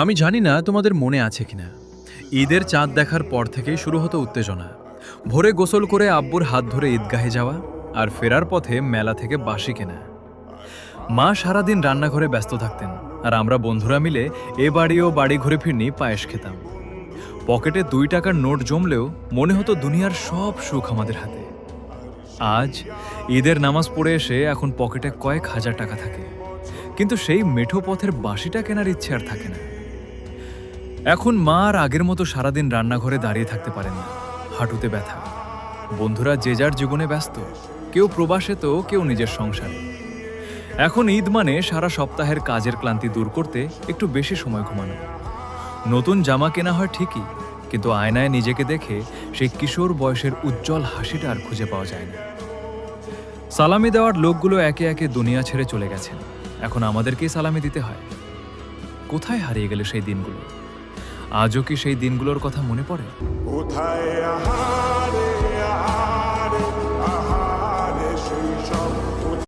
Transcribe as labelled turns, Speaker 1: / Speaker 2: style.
Speaker 1: আমি জানি না তোমাদের মনে আছে কিনা, ঈদের চাঁদ দেখার পর থেকেই শুরু হতো উত্তেজনা। ভোরে গোসল করে আব্বুর হাত ধরে ঈদগাহে যাওয়া, আর ফেরার পথে মেলা থেকে বাঁশি কেনা। মা সারাদিন রান্নাঘরে ব্যস্ত থাকতেন, আর আমরা বন্ধুরা মিলে এ বাড়ি ও বাড়ি ঘুরে ফিরনি পায়েস খেতাম। পকেটে 2 টাকার নোট জমলেও মনে হতো দুনিয়ার সব সুখ আমাদের হাতে। আজ ঈদের নামাজ পড়ে এসে এখন পকেটে কয়েক হাজার টাকা থাকে, কিন্তু সেই মেঠো পথের বাঁশিটা কেনার ইচ্ছে আর থাকে না। এখন মা আর আগের মতো সারাদিন রান্নাঘরে দাঁড়িয়ে থাকতে পারেন না, হাঁটুতে ব্যথা। বন্ধুরা যে যার জীবনে ব্যস্ত, কেউ প্রবাসে তো কেউ নিজের সংসারে। এখন ঈদ মানে সারা সপ্তাহের কাজের ক্লান্তি দূর করতে একটু বেশি সময় ঘুমানো। নতুন জামা কেনা হয় ঠিকই, কিন্তু আয়নায় নিজেকে দেখে সেই কিশোর বয়সের উজ্জ্বল হাসিটা আর খুঁজে পাওয়া যায় না। সালামি দেওয়ার লোকগুলো একে একে দুনিয়া ছেড়ে চলে গেছেন, এখন আমাদেরকেই সালামি দিতে হয়। কোথায় হারিয়ে গেল সেই দিনগুলো? আজও কি সেই দিনগুলোর কথা মনে পড়ে?
Speaker 2: কোথায়